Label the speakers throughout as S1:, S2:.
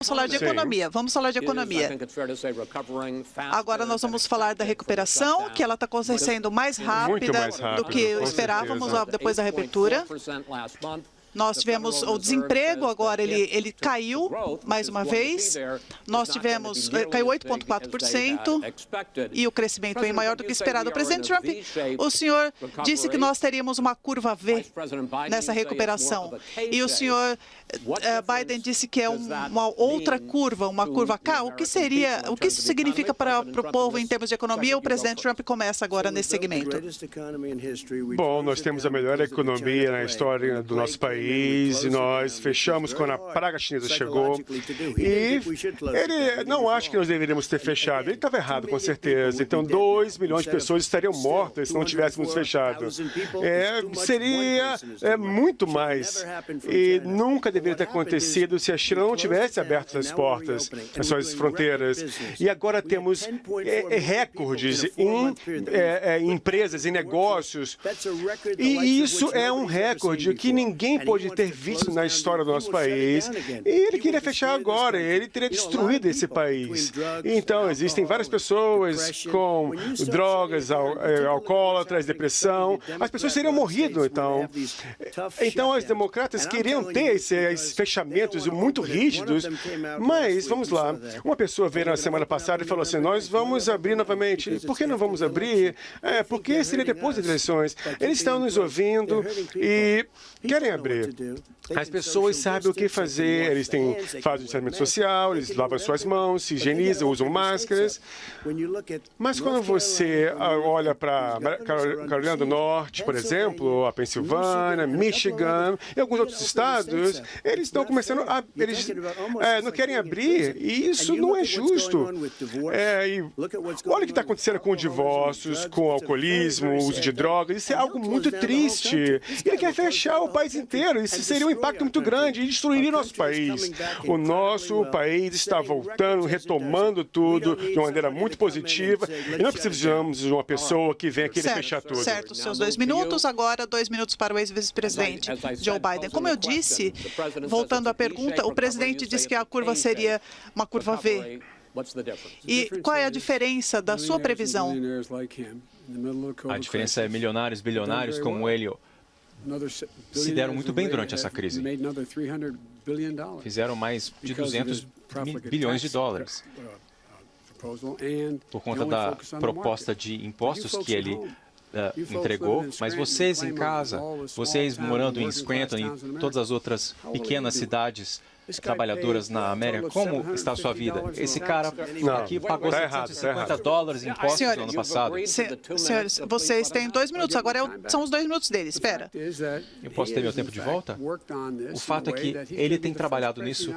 S1: falar de economia. Vamos falar de economia. Agora nós vamos falar da recuperação, que ela está acontecendo mais rápida do que esperávamos depois da reabertura. Nós tivemos o desemprego, agora ele caiu mais uma vez. Nós tivemos, caiu 8,4% e o crescimento bem maior do que esperado. O presidente Trump, o senhor disse que nós teríamos uma curva V nessa recuperação. E o senhor Biden disse que é uma outra curva, uma curva K. O que isso significa para o povo em termos de economia? O presidente Trump começa agora nesse segmento.
S2: Bom, nós temos a melhor economia na história do nosso país e nós fechamos quando a praga chinesa chegou. E ele não acha que nós deveríamos ter fechado. Ele estava errado, com certeza. Então, 2 milhões de pessoas estariam mortas se não tivéssemos fechado. Seria muito mais. E nunca deveria ter acontecido se a China não tivesse aberto as portas, as suas fronteiras. E agora temos recordes em empresas, em negócios. E isso é um recorde que ninguém pode ter visto na história do nosso país. E ele queria fechar agora, ele teria destruído esse país. Então, existem várias pessoas com drogas, alcoólatras, depressão. As pessoas teriam morrido, então. Então, os democratas queriam ter esses fechamentos muito rígidos, mas, vamos lá, uma pessoa veio na semana passada e falou assim, nós vamos abrir novamente. Por que não vamos abrir? Porque seria depois das eleições. Eles estão nos ouvindo e querem abrir. As pessoas sabem o que fazer, eles fazem distanciamento social, eles lavam suas mãos, se higienizam, usam máscaras. Mas quando você olha para Carolina do Norte, por exemplo, a Pensilvânia, Michigan e alguns outros estados, eles estão começando eles não querem abrir, e isso não é justo. Olha o que está acontecendo com divórcios, com o alcoolismo, o uso de drogas, isso é algo muito triste. Ele quer fechar o país inteiro, isso seria um impacto muito grande e destruiria nosso país. O nosso país está voltando, retomando tudo de uma maneira muito positiva, e não precisamos de uma pessoa que venha querer fechar tudo.
S1: Certo, seus 2 minutos, agora 2 minutos para o ex-vice-presidente Joe Biden. Como eu disse, voltando à pergunta, o presidente disse que a curva seria uma curva V. E qual é a diferença da sua previsão?
S3: A diferença é milionários, bilionários como ele se deram muito bem durante essa crise. Fizeram mais de 200 bilhões de dólares por conta da proposta de impostos que ele entregou, mas vocês em casa, vocês morando em Scranton e em todas as outras pequenas cidades trabalhadoras na América, como está a sua vida? Esse cara aqui pagou $750 em impostos no ano passado.
S1: Senhores, vocês têm 2 minutos, agora são os 2 minutos dele, espera.
S3: Eu posso ter meu tempo de volta? O fato é que ele tem trabalhado nisso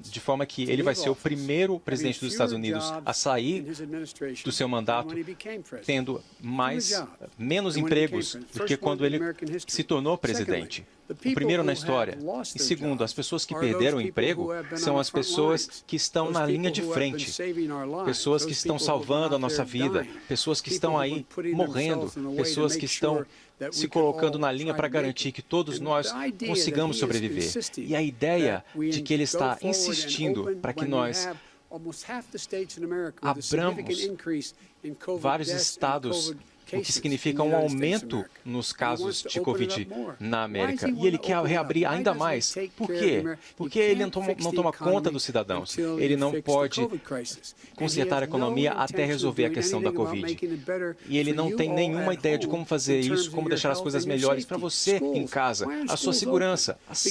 S3: de forma que ele vai ser o primeiro presidente dos Estados Unidos a sair do seu mandato tendo menos empregos do que quando ele se tornou presidente. O primeiro na história. E segundo, as pessoas que perderam o emprego são as pessoas que estão na linha de frente. Pessoas que estão salvando a nossa vida. Pessoas que estão aí morrendo. Pessoas que estão se colocando na linha para garantir que todos nós consigamos sobreviver. E a ideia de que ele está insistindo para que nós abramos vários estados, o que significa um aumento nos casos de Covid na América. E ele quer reabrir ainda mais. Por quê? Porque ele não toma conta dos cidadãos. Ele não pode consertar a economia até resolver a questão da Covid. E ele não tem nenhuma ideia de como fazer isso, como deixar as coisas melhores para você em casa, a sua segurança. As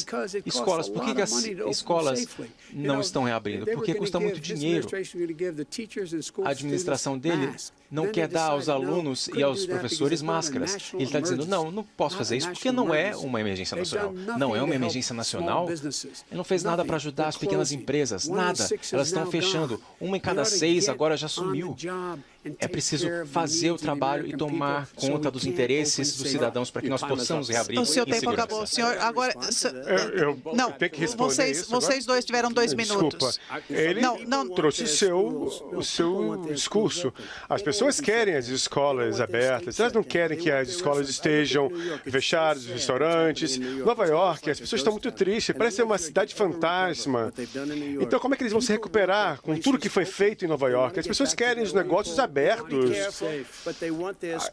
S3: escolas, por que as escolas não estão reabrindo? Porque custa muito dinheiro. A administração dele não quer dar aos alunos e aos professores máscaras. Ele está dizendo, não posso fazer isso porque não é uma emergência nacional. Não é uma emergência nacional. Ele não fez nada para ajudar as pequenas empresas, nada. Elas estão fechando. 1 em cada 6 agora já sumiu. É preciso fazer o trabalho e tomar conta dos interesses dos cidadãos para que nós possamos reabrir
S1: O seu tempo acabou, senhor. Agora, não,
S2: tenho que responder
S1: vocês dois tiveram 2 minutos.
S2: Desculpa, ele trouxe o seu discurso. As pessoas querem as escolas abertas, elas não querem que as escolas estejam fechadas, os restaurantes. Nova York, as pessoas estão muito tristes, parece ser uma cidade fantasma. Então, como é que eles vão se recuperar com tudo que foi feito em Nova York? As pessoas querem os negócios abertos.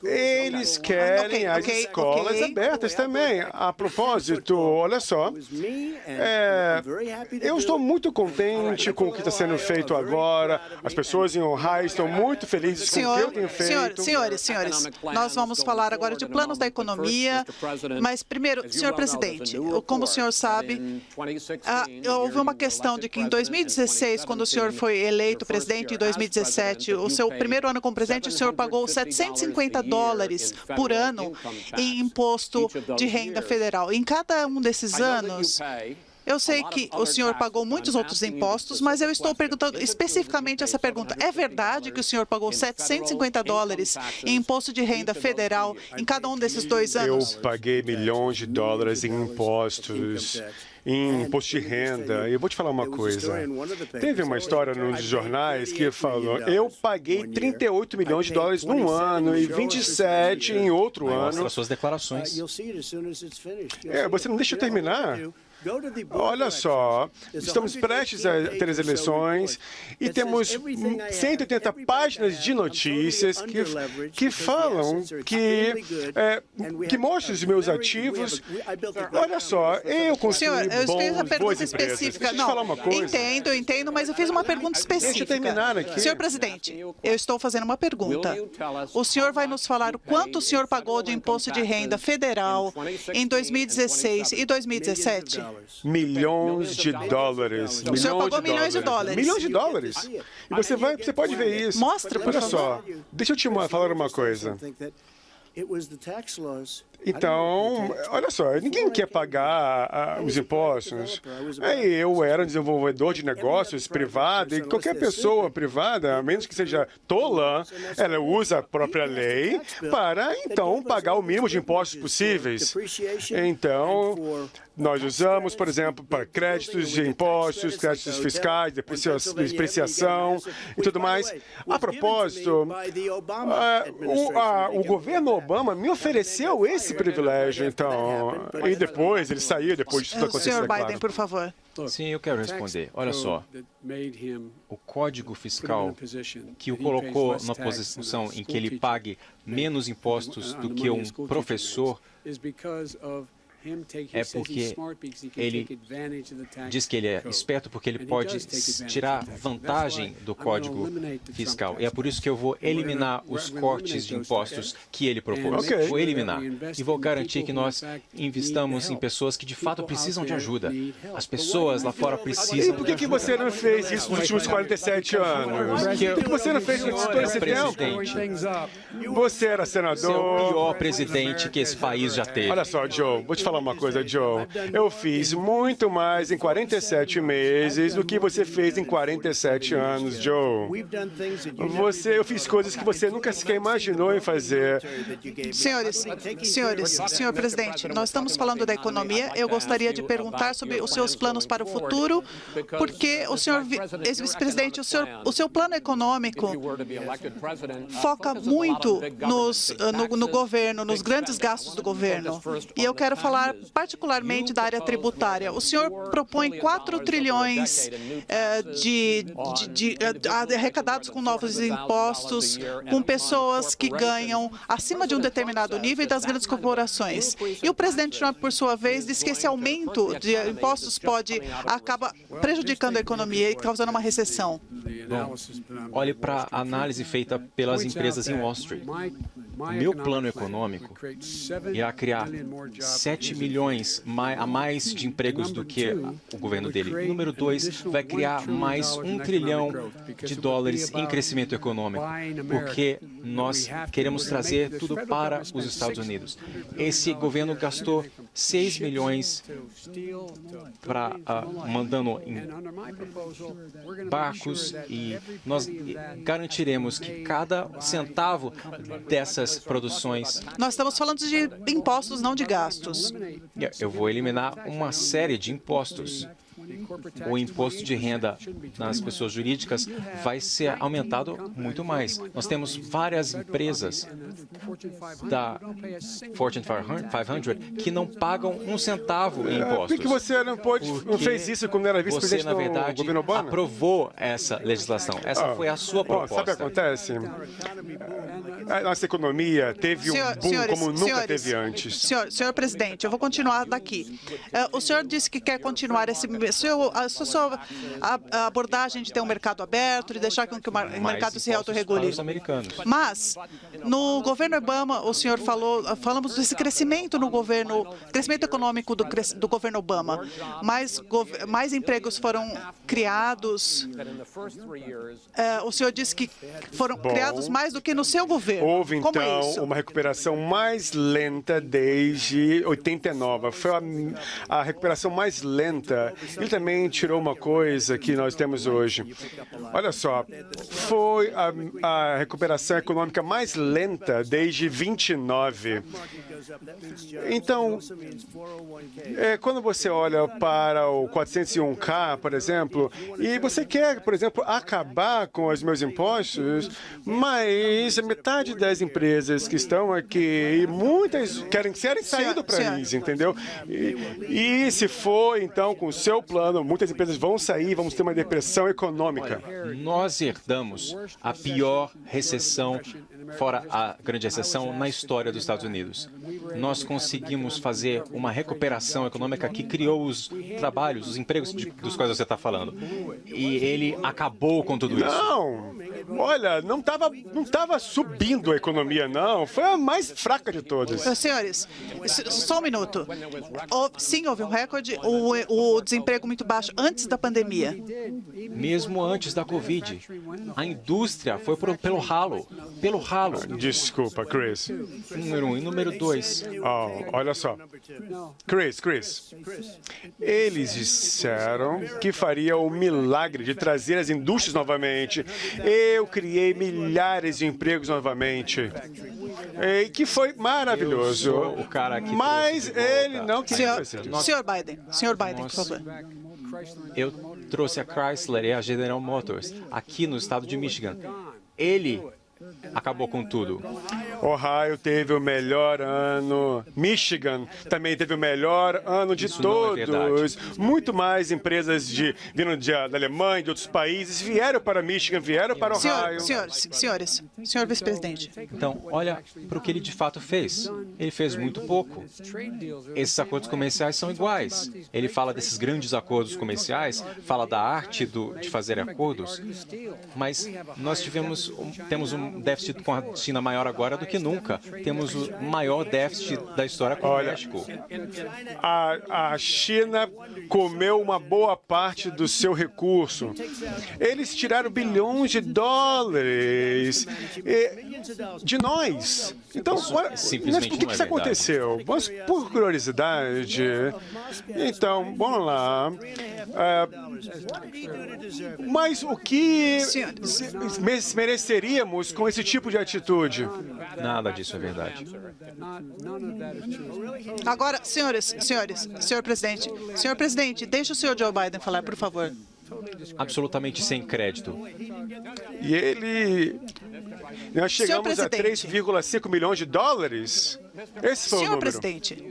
S2: Eles querem as escolas abertas também. A propósito, olha só, eu estou muito contente com o que está sendo feito agora. As pessoas em Ohio estão muito felizes com o que eu tenho feito.
S1: Senhores, nós vamos falar agora de planos da economia, mas primeiro, senhor presidente, como o senhor sabe, houve uma questão de que em 2016, quando o senhor foi eleito presidente, em 2017, o seu primeiro ano como presidente, o senhor pagou $750 por ano em imposto de renda federal. Em cada um desses anos, eu sei que o senhor pagou muitos outros impostos, mas eu estou perguntando especificamente essa pergunta. É verdade que o senhor pagou $750 em imposto de renda federal em cada um desses 2 anos?
S2: Eu paguei milhões de dólares em impostos de renda. E eu vou te falar uma coisa. Teve uma história nos jornais que falou, eu paguei $38 milhões num ano e 27 em outro ano.
S3: Mostra as suas declarações.
S2: Você não deixa eu terminar? Olha só, estamos prestes a ter as eleições e temos 180 páginas de notícias que falam que mostram os meus ativos. Olha só, eu construí boas empresas. Deixa eu te falar uma coisa.
S1: Entendo, mas eu fiz uma pergunta específica.
S2: Deixa eu terminar aqui.
S1: Senhor presidente, eu estou fazendo uma pergunta. O senhor vai nos falar o quanto o senhor pagou de imposto de renda federal em 2016 e 2017?
S2: Milhões de dólares.
S1: O senhor pagou milhões de dólares.
S2: Milhões de dólares. E você pode ver isso.
S1: Mostra, por
S2: Olha
S1: favor.
S2: só, deixa eu te falar uma coisa. Então, olha só, ninguém quer pagar os impostos. Eu era um desenvolvedor de negócios privado e qualquer pessoa privada, a menos que seja tola, ela usa a própria lei para, então, pagar o mínimo de impostos possíveis. Então, nós usamos, por exemplo, para créditos de impostos, créditos fiscais, depreciação e tudo mais. A propósito, o governo Obama me ofereceu esse privilégio, então, e depois ele saiu, depois de tudo acontecer.
S1: Senhor Biden, por favor.
S3: Sim, eu quero responder. Olha só, o código fiscal que o colocou na posição em que ele pague menos impostos do que um professor é porque ele diz que ele é esperto porque ele pode tirar vantagem do código fiscal. E é por isso que eu vou eliminar os cortes de impostos que ele propôs. Vou eliminar. E vou garantir que nós investamos em pessoas que de fato precisam de ajuda. As pessoas lá fora precisam.
S2: E por que você não fez isso nos últimos 47 anos? Por que você não fez isso todo esse tempo? Você era senador.
S3: Você é o pior presidente que esse país já teve.
S2: Olha só, Joe, vou te falar uma coisa, Joe. Eu fiz muito mais em 47 meses do que você fez em 47 anos, Joe. Eu fiz coisas que você nunca sequer imaginou em fazer.
S1: Senhor presidente, nós estamos falando da economia. Eu gostaria de perguntar sobre os seus planos para o futuro, porque o senhor ex-vice-presidente, o seu plano econômico foca muito no governo, nos grandes gastos do governo. E eu quero falar particularmente da área tributária. O senhor propõe 4 trilhões arrecadados com novos impostos, com pessoas que ganham acima de um determinado nível e das grandes corporações. E o presidente Trump, por sua vez, diz que esse aumento de impostos acaba prejudicando a economia e causando uma recessão.
S3: Bom, olhe para a análise feita pelas empresas em Wall Street. O meu plano econômico irá criar 7 milhões a mais de empregos do que o governo dele. Número 2, vai criar mais $1 trilhão em crescimento econômico, porque nós queremos trazer tudo para os Estados Unidos. Esse governo gastou 6 milhões mandando em barcos, e nós garantiremos que cada centavo dessas produções...
S1: Nós estamos falando de impostos, não de gastos.
S3: Eu vou eliminar uma série de impostos. O imposto de renda nas pessoas jurídicas vai ser aumentado muito mais. Nós temos várias empresas da Fortune 500 que não pagam um centavo em impostos.
S2: Por que você não fez isso quando era vice-presidente do governo Obama?
S3: Aprovou essa legislação. Essa foi a sua proposta.
S2: Sabe o que acontece? A nossa economia teve um boom como nunca teve antes.
S1: Senhor presidente, eu vou continuar daqui. O senhor disse que quer continuar a sua abordagem de ter um mercado aberto, de deixar que o mercado se autorregule. Mas, no governo Obama, o senhor falamos desse crescimento no governo, crescimento econômico do governo Obama. Mais empregos foram criados. O senhor disse que foram criados mais do que no seu governo.
S2: Houve, então, uma recuperação mais lenta desde 89. Foi a recuperação mais lenta. Ele também tirou uma coisa que nós temos hoje. Olha só, foi a recuperação econômica mais lenta desde 29. Então, quando você olha para o 401k, por exemplo, e você quer, por exemplo, acabar com os meus impostos, mas metade das empresas que estão aqui, muitas querem sair do país, entendeu? E se for, então, com o seu plano, muitas empresas vão sair, vamos ter uma depressão econômica.
S3: Nós herdamos a pior recessão, fora a grande recessão, na história dos Estados Unidos. Nós conseguimos fazer uma recuperação econômica que criou os trabalhos, os empregos dos quais você está falando. E ele acabou com tudo isso.
S2: Não! Olha, não estava subindo a economia, não. Foi a mais fraca de todas.
S1: Senhores, só um minuto. Sim, houve um recorde, o desemprego muito baixo antes da pandemia.
S3: Mesmo antes da Covid, a indústria foi pelo ralo. Pelo ralo.
S2: Desculpa, Chris.
S3: Número 1. E número 2.
S2: Olha só. Chris. Eles disseram que faria o milagre de trazer as indústrias novamente. Eu criei milhares de empregos novamente. Que foi maravilhoso.
S3: O cara que
S2: mas ele não queria fazer isso.
S1: Senhor Biden, por favor.
S3: Eu trouxe a Chrysler e a General Motors aqui no estado de Michigan. Ele acabou com tudo.
S2: Ohio teve o melhor ano. Michigan também teve o melhor ano de todos. Muito mais empresas vindo da Alemanha, de outros países, vieram para Michigan, vieram para Ohio.
S1: Senhor vice-presidente.
S3: Então, olha para o que ele de fato fez. Ele fez muito pouco. Esses acordos comerciais são iguais. Ele fala desses grandes acordos comerciais, fala da arte de fazer acordos, mas nós temos um déficit com a China maior agora do que nunca. Temos o maior déficit da história com o México.
S2: A China comeu uma boa parte do seu recurso. Eles tiraram bilhões de dólares de nós. Então, mas por que isso aconteceu? Mas, por curiosidade, então, vamos lá. Mas o que mereceríamos com esse tipo de atitude?
S3: Nada disso é verdade.
S1: Agora, senhor presidente, deixe o senhor Joe Biden falar, por favor.
S3: Absolutamente sem crédito.
S2: E nós chegamos a 3,5 milhões de dólares. Esse foi o número.
S1: Senhor presidente,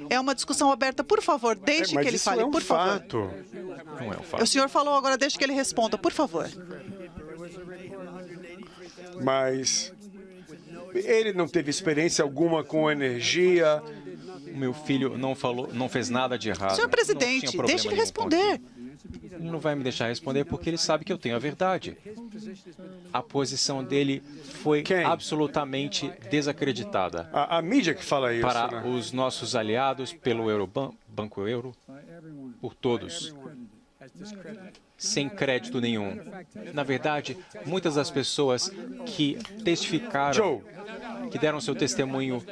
S1: é uma discussão aberta, por favor, deixe que ele fale, por favor.
S3: Não é um fato.
S1: O senhor falou agora, deixe que ele responda, por favor.
S2: Mas ele não teve experiência alguma com energia.
S3: O meu filho não fez nada de errado.
S1: Senhor presidente, deixe ele responder.
S3: Ele não vai me deixar responder porque ele sabe que eu tenho a verdade. A posição dele foi absolutamente desacreditada.
S2: A mídia que fala isso,
S3: para os nossos aliados, pelo Banco Euro, por todos. Sem crédito nenhum. Na verdade, muitas das pessoas que testificaram, que deram seu testemunho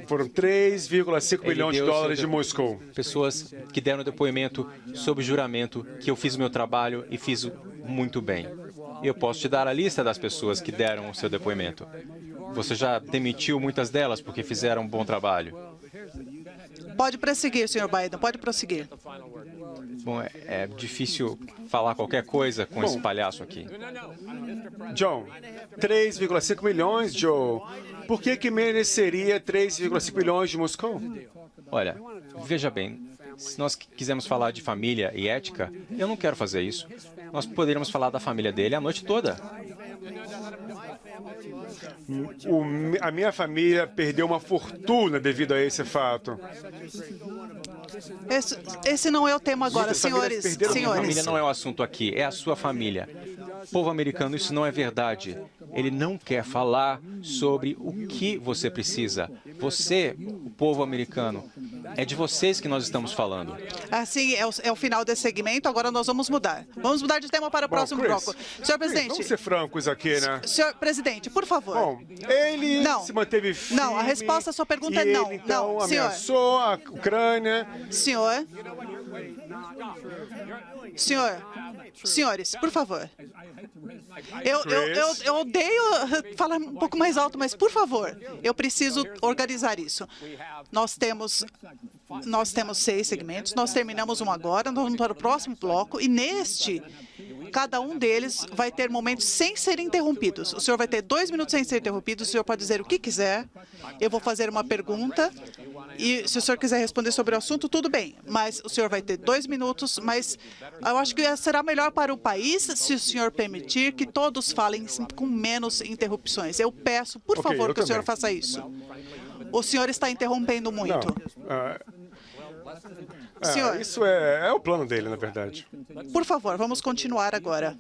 S2: Foram 3,5 milhões de dólares de Moscou.
S3: Pessoas que deram depoimento sob juramento que eu fiz o meu trabalho e fiz muito bem. Eu posso te dar a lista das pessoas que deram o seu depoimento. Você já demitiu muitas delas porque fizeram um bom trabalho.
S1: Pode prosseguir, Sr. Biden, pode prosseguir.
S3: Bom, é difícil falar qualquer coisa com esse palhaço aqui.
S2: John, 3,5 milhões, Joe. Por que mereceria 3,5 milhões de Moscou?
S3: Olha, veja bem, se nós quisermos falar de família e ética, eu não quero fazer isso. Nós poderíamos falar da família dele a noite toda.
S2: A minha família perdeu uma fortuna devido a esse fato.
S1: Esse não é o tema agora,
S2: Muitas famílias
S1: senhores.
S2: perderam
S3: A família não é o assunto aqui, é a sua família. Povo americano, isso não é verdade. Ele não quer falar sobre o que você precisa. Você, o povo americano, é de vocês que nós estamos falando.
S1: Assim, é o final desse segmento, agora nós vamos mudar. Vamos mudar de tema para o próximo
S2: Chris,
S1: bloco. Senhor presidente.
S2: Vamos ser francos aqui, né?
S1: Senhor presidente, por favor.
S2: Bom, ele
S1: Não.
S2: se manteve firme.
S1: Não, a resposta à sua pergunta é
S2: e
S1: não.
S2: Ele, então,
S1: Não, senhor.
S2: ameaçou a Ucrânia.
S1: Senhores, por favor. Eu odeio falar um pouco mais alto, mas, por favor, eu preciso organizar isso. Nós temos 6 segmentos, nós terminamos um agora, nós vamos para o próximo bloco, e neste, cada um deles vai ter momentos sem serem interrompidos. O senhor vai ter 2 minutos sem ser interrompido, o senhor pode dizer o que quiser, eu vou fazer uma pergunta, e se o senhor quiser responder sobre o assunto, tudo bem, mas o senhor vai ter 2 minutos, mas eu acho que será melhor para o país se o senhor permitir que todos falem com menos interrupções. Eu peço, por favor, que o senhor faça isso. O senhor está interrompendo muito.
S2: Senhor. Isso é o plano dele, na verdade.
S1: Por favor, vamos continuar agora.